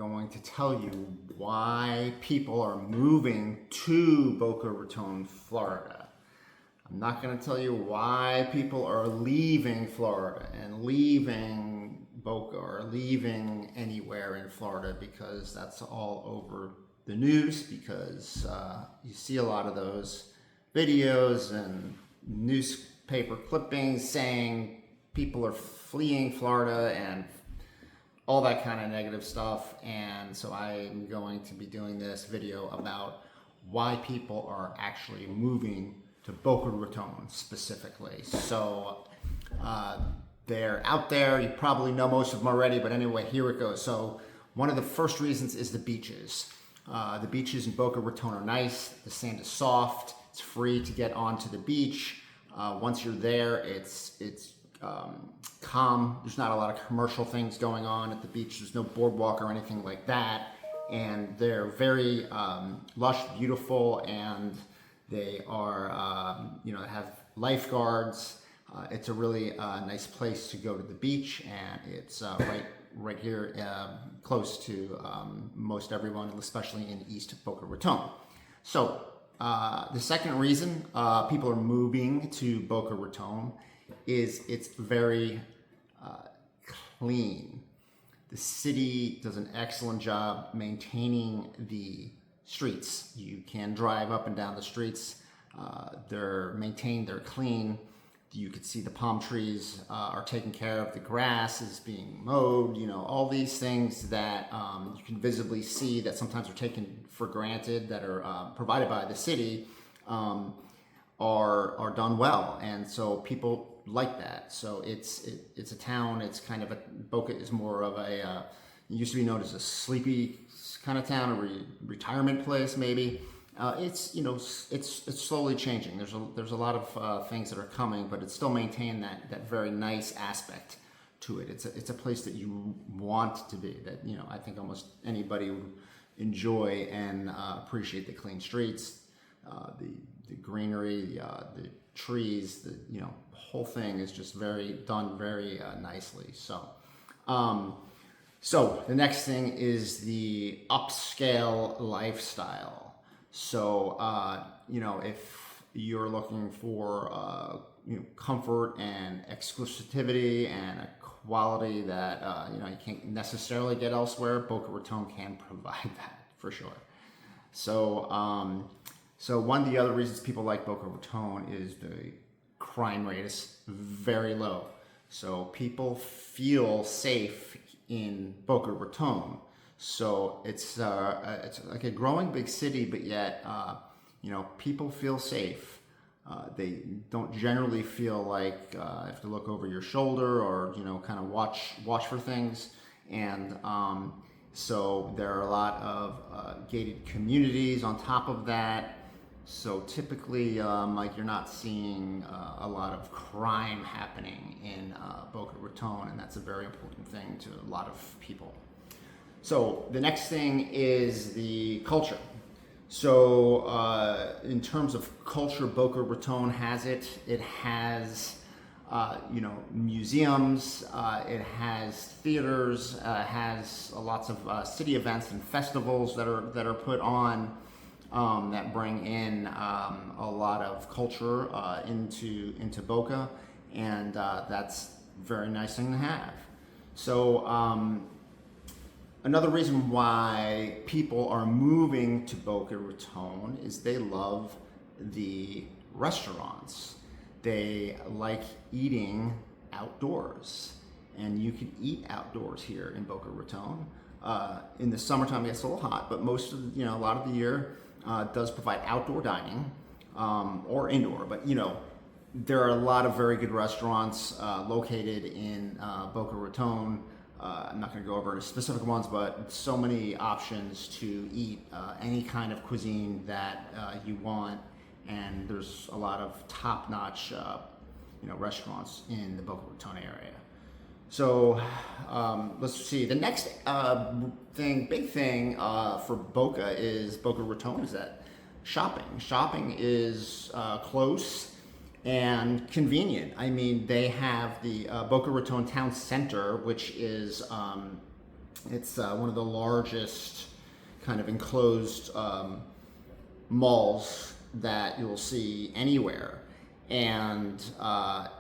going to tell you why people are moving to Boca Raton, Florida. I'm not going to tell you why people are leaving Florida and leaving Boca or leaving anywhere in Florida, because that's all over the news, because you see a lot of those videos and newspaper clippings saying people are fleeing Florida and all that kind of negative stuff. And so I'm going to be doing this video about why people are actually moving to Boca Raton specifically. So they're out there. You probably know most of them already, but anyway, here it goes. So one of the first reasons is the beaches. The beaches in Boca Raton are nice. The sand is soft. It's free to get onto the beach. Once you're there, it's calm. There's not a lot of commercial things going on at the beach. There's no boardwalk or anything like that. And they're very lush, beautiful, and they are, have lifeguards. It's a really nice place to go to the beach, and it's right here, close to most everyone, especially in East Boca Raton. So the second reason people are moving to Boca Raton is it's very clean. The city does an excellent job maintaining the streets. You can drive up and down the streets. They're maintained, they're clean. You can see the palm trees are taken care of. The grass is being mowed. All these things that you can visibly see that sometimes are taken for granted, that are provided by the city, are done well. And so people like that. So it's a town. It's kind of Boca is more of a, it used to be known as a sleepy kind of town, a retirement place maybe. It's slowly changing. There's a lot of things that are coming, but it's still maintained that very nice aspect to it. It's a place that you want to be. That I think almost anybody would enjoy and appreciate the clean streets, the greenery, the trees. The whole thing is just done very nicely. So the next thing is the upscale lifestyle. So, if you're looking for, comfort and exclusivity and a quality that, you can't necessarily get elsewhere, Boca Raton can provide that for sure. So, one of the other reasons people like Boca Raton is the crime rate is very low. So people feel safe in Boca Raton. So it's like a growing big city, but yet people feel safe. They don't generally feel like you have to look over your shoulder or kind of watch for things. And so there are a lot of gated communities on top of that. So typically, you're not seeing a lot of crime happening in Boca Raton, and that's a very important thing to a lot of people. So the next thing is the culture. So in terms of culture, Boca Raton has it. It has, museums. It has theaters. Has lots of city events and festivals that are put on that bring in a lot of culture into Boca, and that's a very nice thing to have. So. Another reason why people are moving to Boca Raton is they love the restaurants. They like eating outdoors, and you can eat outdoors here in Boca Raton. In the summertime, it gets a little hot, but most of a lot of the year does provide outdoor dining or indoor. But there are a lot of very good restaurants located in Boca Raton. I'm not going to go over specific ones, but so many options to eat any kind of cuisine that you want, and there's a lot of top-notch, restaurants in the Boca Raton area. So let's see. The next big thing for Boca Raton is that shopping. Shopping is close and convenient. I mean, they have the Boca Raton Town Center, which is It's one of the largest kind of enclosed malls that you'll see anywhere. And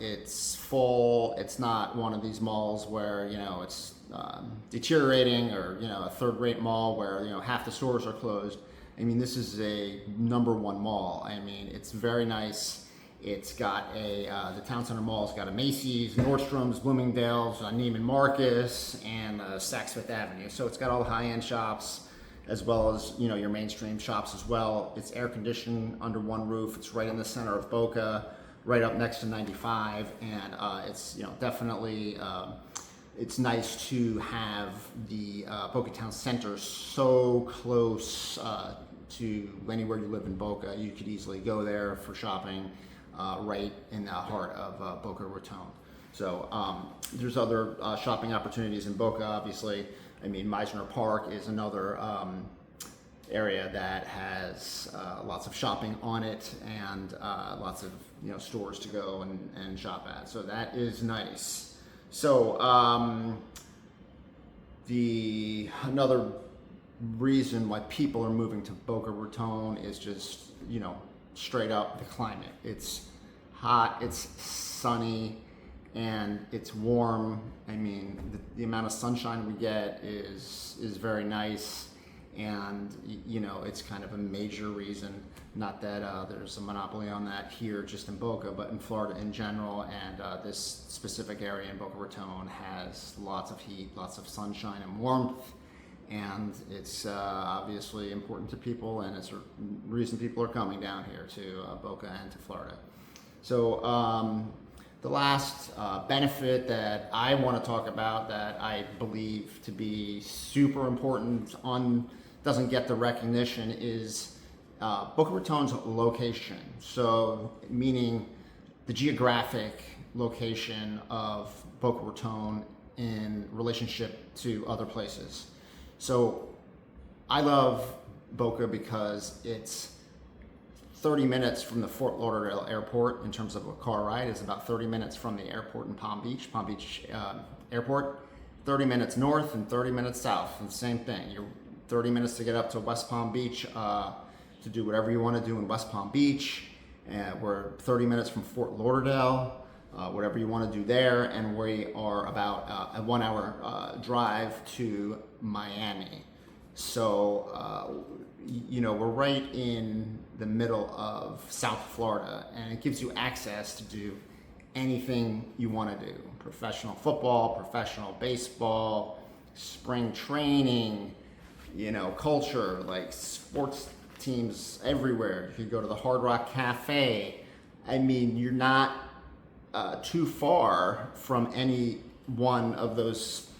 it's full. It's not one of these malls where, it's deteriorating, or, a third-rate mall where, half the stores are closed. I mean, this is a #1 mall. I mean, it's very nice. It's got the Town Center Mall's got a Macy's, Nordstrom's, Bloomingdale's, Neiman Marcus, and Saks Fifth Avenue. So it's got all the high-end shops, as well as, your mainstream shops as well. It's air conditioned under one roof. It's right in the center of Boca, right up next to 95, and it's definitely it's nice to have the Boca Town Center so close to anywhere you live in Boca. You could easily go there for shopping right in the heart of Boca Raton. So there's other shopping opportunities in Boca, obviously. I mean, Meisner Park is another area that has lots of shopping on it, and lots of stores to go and shop at. So that is nice. So another reason why people are moving to Boca Raton is just straight up the climate. It's hot, it's sunny, and it's warm. I mean, the amount of sunshine we get is very nice, and it's kind of a major reason. Not that there's a monopoly on that here just in Boca, but in Florida in general, and this specific area in Boca Raton has lots of heat, lots of sunshine and warmth, and it's obviously important to people, and it's a reason people are coming down here to Boca and to Florida. So the last benefit that I want to talk about, that I believe to be super important, doesn't get the recognition, is Boca Raton's location. So meaning the geographic location of Boca Raton in relationship to other places. So I love Boca because it's 30 minutes from the Fort Lauderdale airport in terms of a car ride. It's about 30 minutes from the airport in Palm Beach Airport, 30 minutes north and 30 minutes south, and the same thing. You're 30 minutes to get up to West Palm Beach to do whatever you want to do in West Palm Beach. We're 30 minutes from Fort Lauderdale, whatever you want to do there, and we are about a 1 hour drive to Miami. So, we're right in the middle of South Florida, and it gives you access to do anything you want to do. Professional football, professional baseball, spring training, culture, like sports teams everywhere. You could go to the Hard Rock Cafe. I mean, you're not too far from any one of those,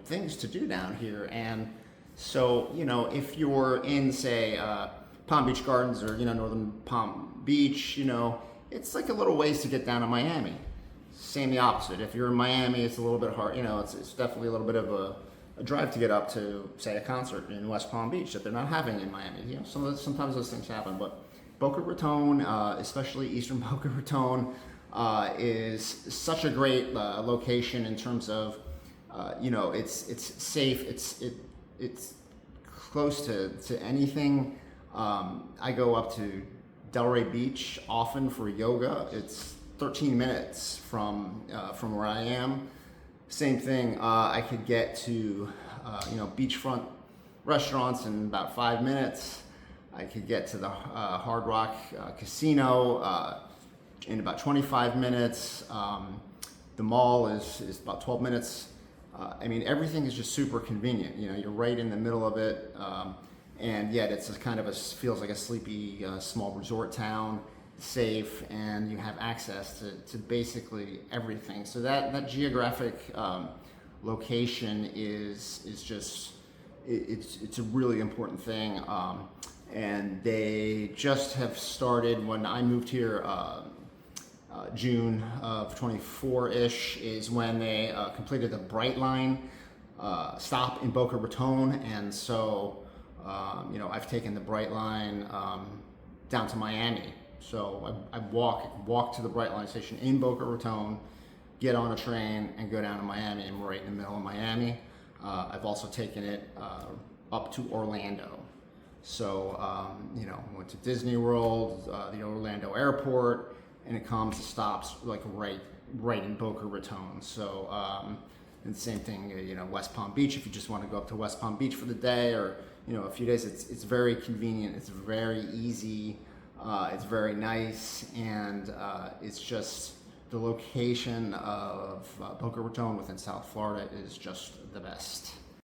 things to do down here. And so, if you're in, say, Palm Beach Gardens or, Northern Palm Beach, it's like a little ways to get down to Miami. Same the opposite. If you're in Miami, it's a little bit hard, it's definitely a little bit of a drive to get up to, say, a concert in West Palm Beach that they're not having in Miami. Sometimes those things happen, but Boca Raton, especially Eastern Boca Raton, is such a great location in terms of, it's safe, it's close to anything. I go up to Delray Beach often for yoga. It's 13 minutes from where I am. Same thing, I could get to, beachfront restaurants in about 5 minutes. I could get to the Hard Rock Casino in about 25 minutes. The mall is about 12 minutes. I mean, everything is just super convenient. You're right in the middle of it, and yet it's feels like a sleepy small resort town, safe, and you have access to basically everything. So that geographic location is just it's a really important thing. And they just have started, when I moved here, June of 24-ish is when they completed the Bright Line stop in Boca Raton, and so I've taken the Bright Line down to Miami. So I walk to the Bright Line station in Boca Raton, get on a train, and go down to Miami. And we're right in the middle of Miami. I've also taken it up to Orlando. So, went to Disney World, the Orlando airport, and it comes and stops like right in Boca Raton. So, and same thing, West Palm Beach, if you just want to go up to West Palm Beach for the day or, a few days, it's very convenient. It's very easy. It's very nice. And it's just the location of Boca Raton within South Florida is just the best.